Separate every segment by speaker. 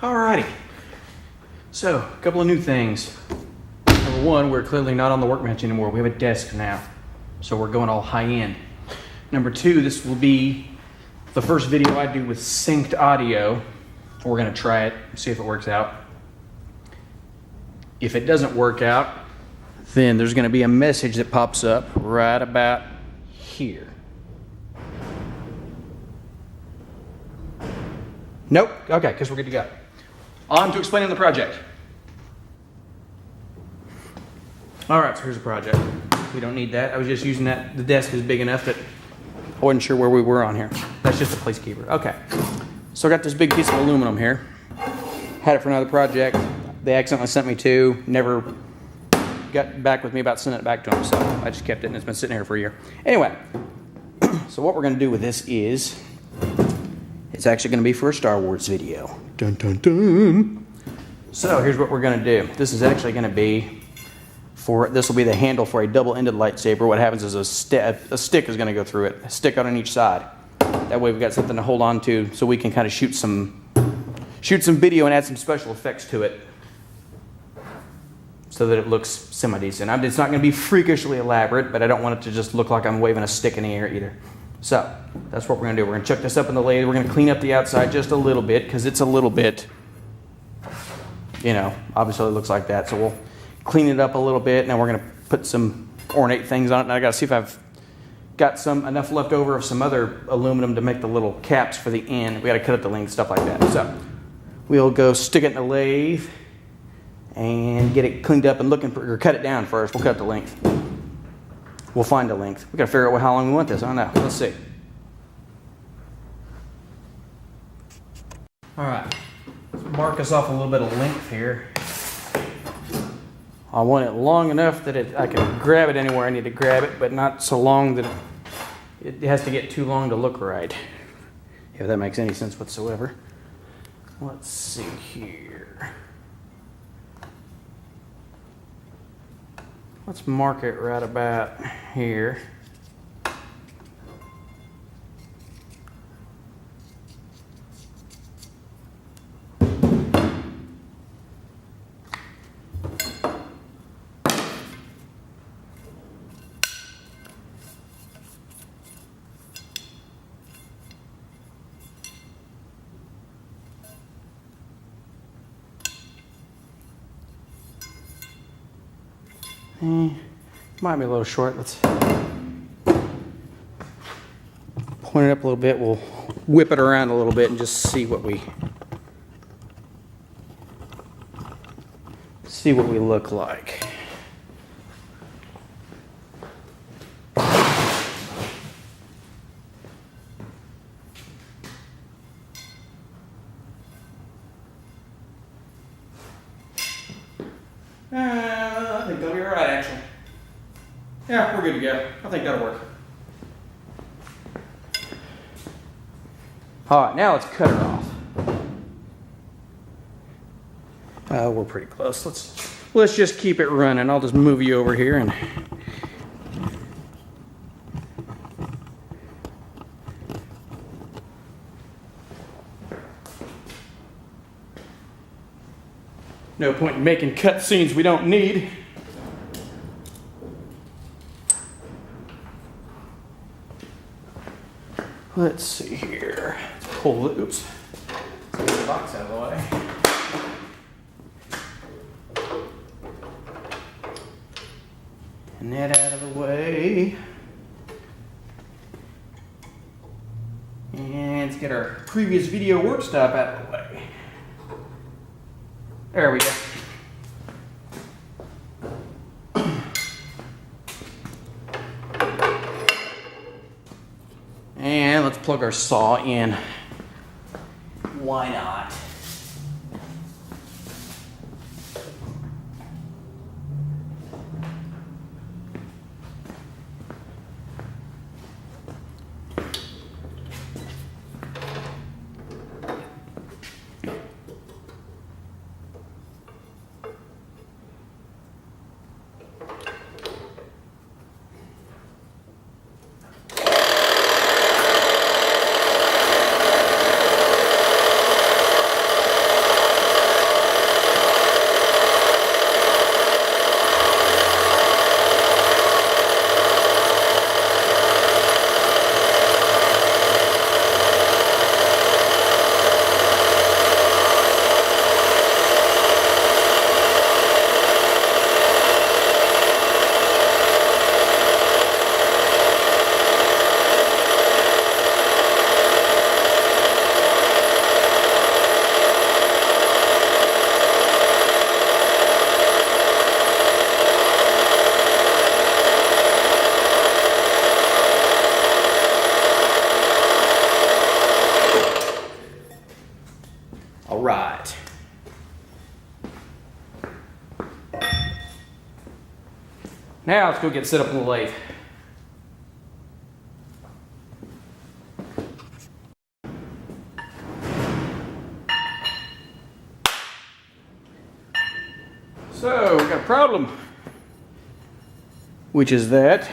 Speaker 1: Alrighty. So, a couple of new things. Number one, we're clearly not on the workbench anymore. We have a desk now. So we're going all high end. Number two, this will be the first video I do with synced audio. We're gonna try it, see if it works out. If it doesn't work out, then there's gonna be a message that pops up right about here. Nope, okay, because we're good to go. On to explaining the project. All right, so here's the project. We don't need that. I was just using that. The desk is big enough that I wasn't sure where we were on here. That's just a placekeeper. Okay, so I got this big piece of aluminum here. Had it for another project. They accidentally sent me two. Never got back with me about sending it back to them, so I just kept it and it's been sitting here for a year. Anyway, so what we're gonna do with this is, it's actually gonna be for a Star Wars video. Dun, dun, dun. So here's what we're gonna do. This is actually gonna be this will be the handle for a double-ended lightsaber. What happens is a stick is gonna go through it, a stick out on each side. That way we've got something to hold on to so we can kind of shoot some video and add some special effects to it so that it looks semi-decent. It's not gonna be freakishly elaborate, but I don't want it to just look like I'm waving a stick in the air either. So that's what we're gonna do. We're gonna chuck this up in the lathe. We're gonna clean up the outside just a little bit because it's a little bit, obviously it looks like that. So we'll clean it up a little bit. Now we're gonna put some ornate things on it. And I gotta see if I've got enough left over of some other aluminum to make the little caps for the end. We gotta cut up the length, stuff like that. So we'll go stick it in the lathe and get it cleaned up and or cut it down first. We'll cut the length. We'll find the length. We gotta figure out how long we want this. I don't know. Let's see. All right. Let's mark us off a little bit of length here. I want it long enough that I can grab it anywhere I need to grab it, but not so long that it has to get too long to look right. If that makes any sense whatsoever. Let's see here. Let's mark it right about here. Might be a little short. Let's point it up a little bit. We'll whip it around a little bit and just see what we look like. I think that'll be all right, actually. Yeah, we're good to go. I think that'll work. All right, now let's cut her off. We're pretty close. Let's just keep it running. I'll just move you over here and no point in making cut scenes we don't need. Let's see here. Let's pull the, oops. Let's get the box out of the way. And that out of the way. And let's get our previous video work stop out of the way. There we go. And let's plug our saw in. Why not? Now let's go get set up on the lathe. So, we got a problem, which is that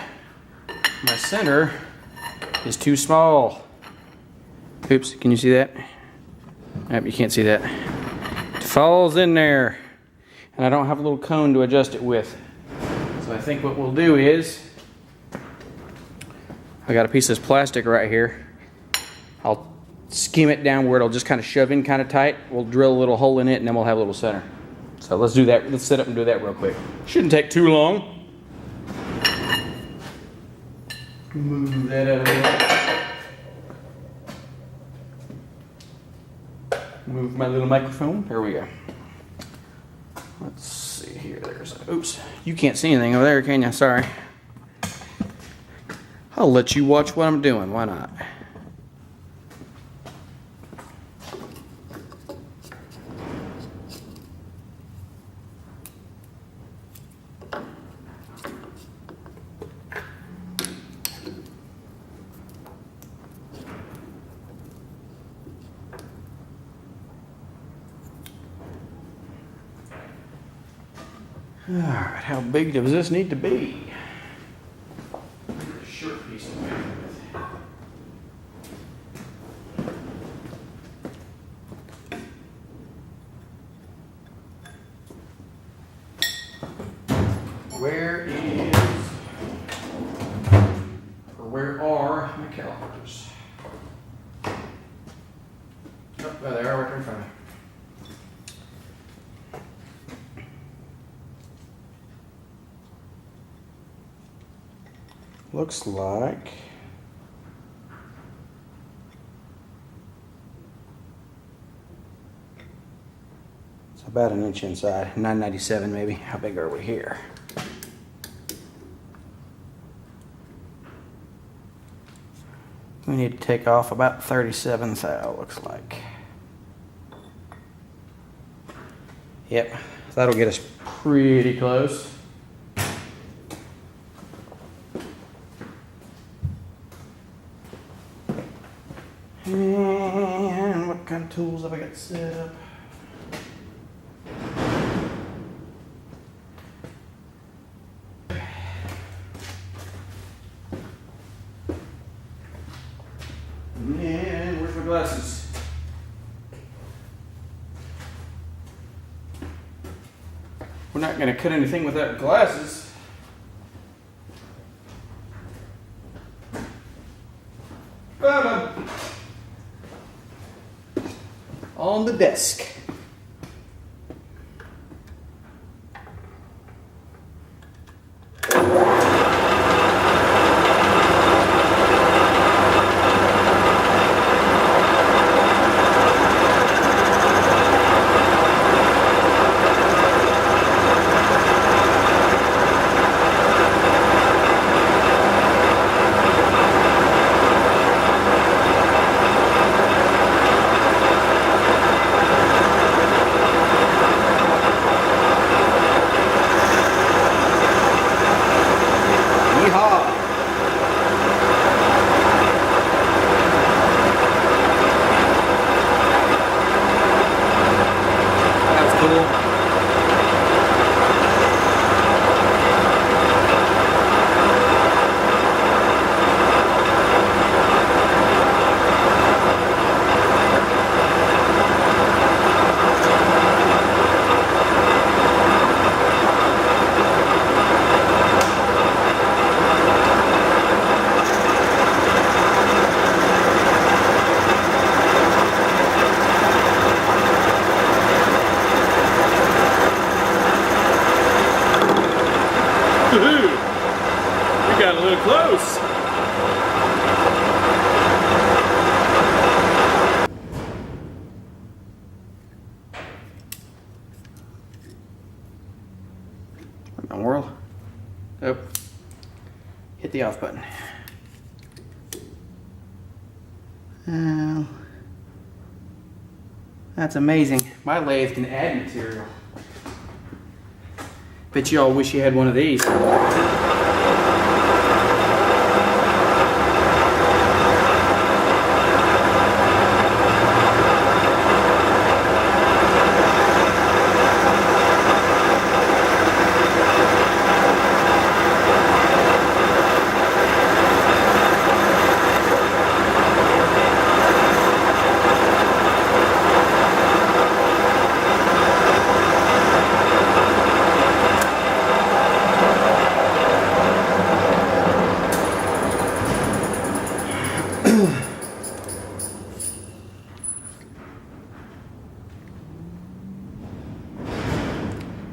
Speaker 1: my center is too small. Oops, can you see that? Nope, you can't see that. It falls in there, and I don't have a little cone to adjust it with. So I think what we'll do is, I got a piece of this plastic right here. I'll skim it down where it'll just kind of shove in kind of tight. We'll drill a little hole in it, and then we'll have a little center. So let's do that. Let's set up and do that real quick. Shouldn't take too long. Move that out of the way. Move my little microphone. There we go. Let's see here. There's a, oops. You can't see anything over there, can you? Sorry. I'll let you watch what I'm doing. Why not? Alright, how big does this need to be? A short piece of metal Where is, or where are my calipers? Oh, there they are right in front of me. Looks like it's about an inch inside, 997 maybe. How big are we here? We need to take off about 37 thou, looks like. Yep, that'll get us pretty close. And what kind of tools have I got set up? And where's my glasses? We're not going to cut anything without glasses. On the desk. We got a little close. What in the world? Oh. Hit the off button. Oh. That's amazing. My lathe can add material. Bet you all wish you had one of these.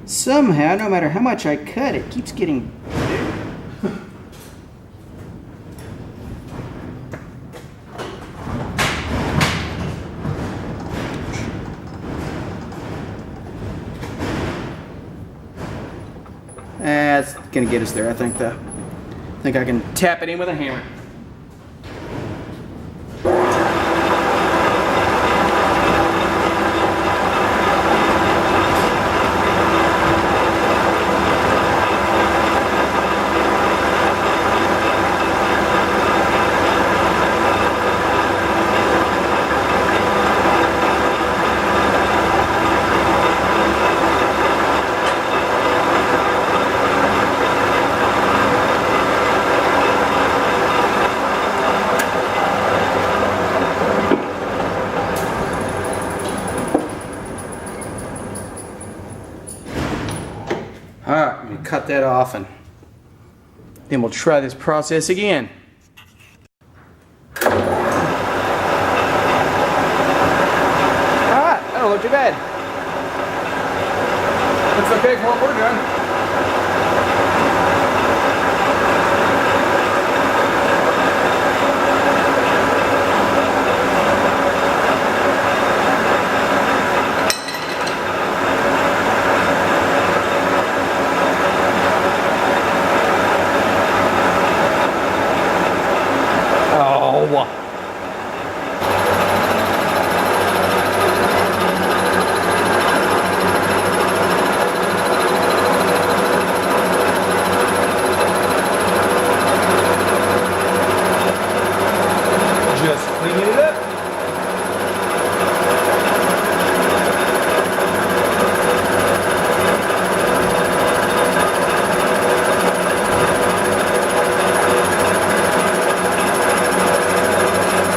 Speaker 1: Somehow, no matter how much I cut, it keeps getting that's gonna get us there, I think, though. I think I can tap it in with a hammer. Alright, I'm going to cut that off and then we'll try this process again. Alright, that don't look too bad. Looks okay for what we're doing. Just cleaning it up.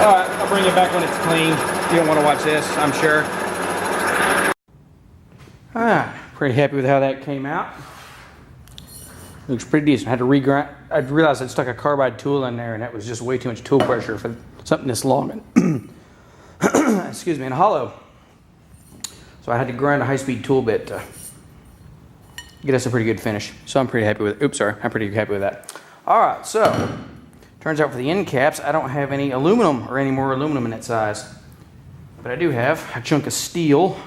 Speaker 1: Alright, I'll bring it back when it's clean. You don't want to watch this, I'm sure. Pretty happy with how that came out. Looks pretty decent. I had to regrind. I realized I'd stuck a carbide tool in there and that was just way too much tool pressure for something this long and excuse me, and hollow. So I had to grind a high-speed tool bit to get us a pretty good finish. So I'm pretty happy with it. Oops, sorry. I'm pretty happy with that. Alright, so turns out for the end caps, I don't have any aluminum or any more aluminum in that size. But I do have a chunk of steel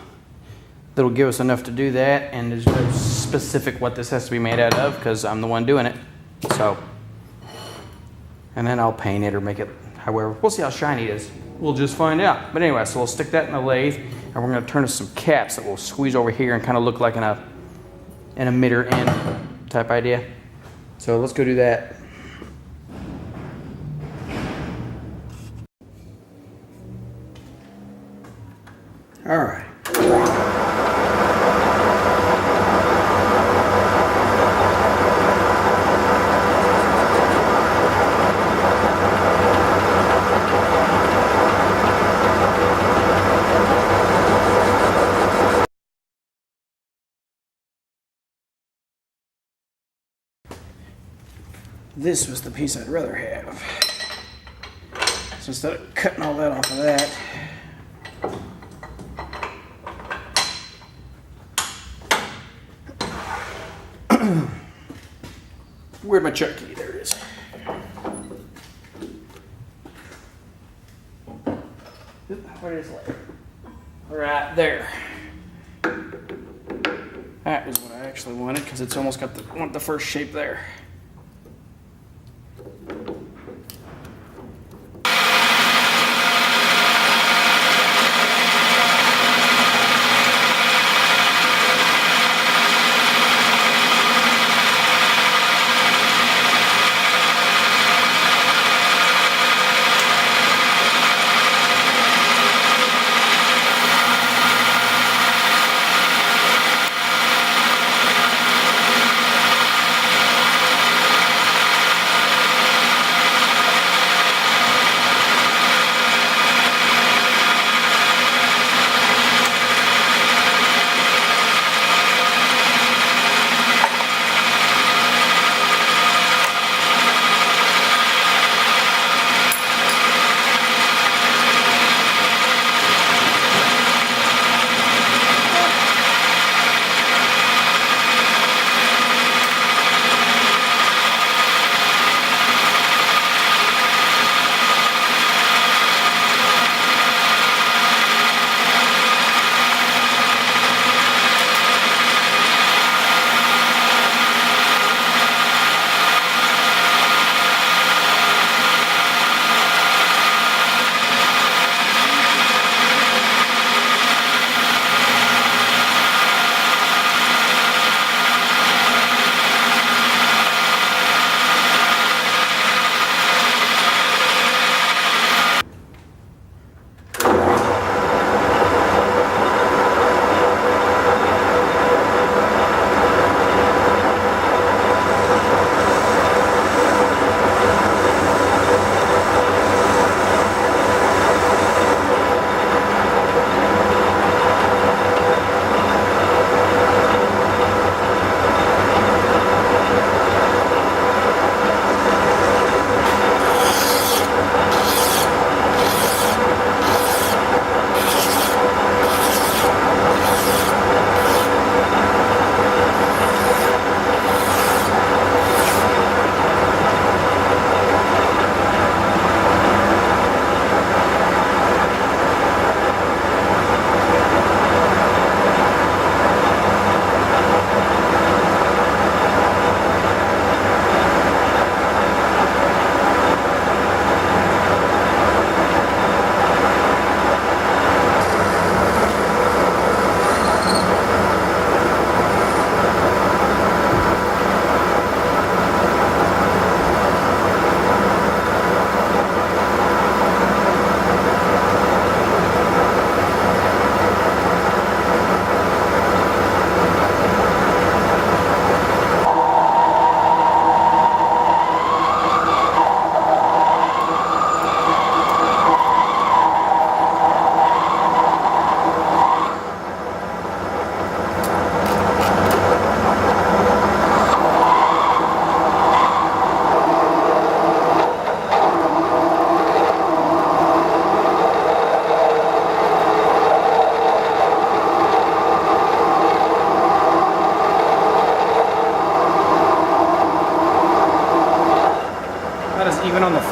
Speaker 1: that'll give us enough to do that, and there's no specific what this has to be made out of because I'm the one doing it. So, and then I'll paint it or make it however. We'll see how shiny it is. We'll just find out. But anyway, so we'll stick that in the lathe, and we're going to turn to some caps that will squeeze over here and kind of look like an emitter end type idea. So let's go do that. All right. This was the piece I'd rather have. So instead of cutting all that off of that, where'd my chuck key? There it is. Where is it? Right there. That was what I actually wanted because it's almost got the first shape there.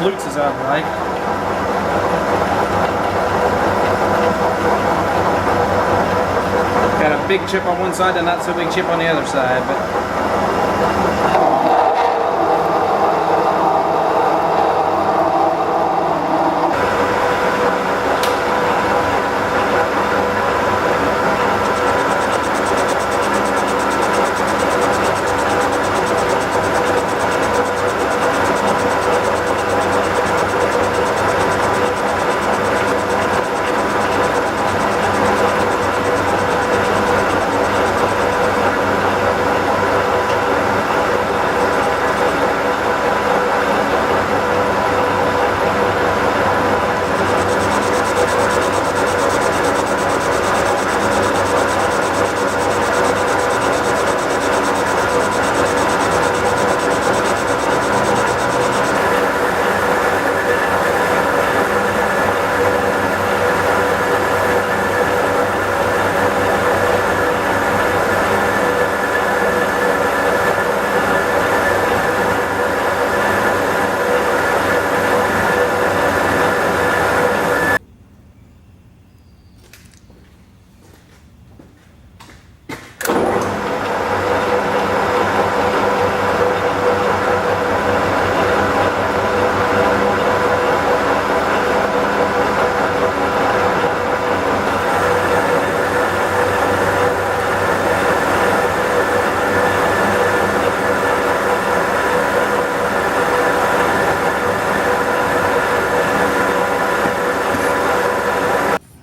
Speaker 2: flutes is out right. Got a big chip on one side and not so big chip on the other side, but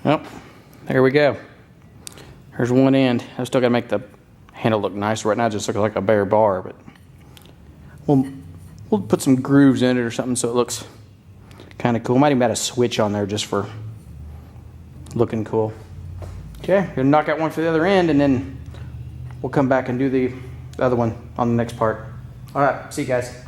Speaker 1: Well, there we go. Here's one end. I still gotta make the handle look nice. Right now it just looks like a bare bar, but we'll put some grooves in it or something so it looks kind of cool. Might even add a switch on there just for looking cool. Okay, gonna knock out one for the other end and then we'll come back and do the other one on the next part. All right, see you guys.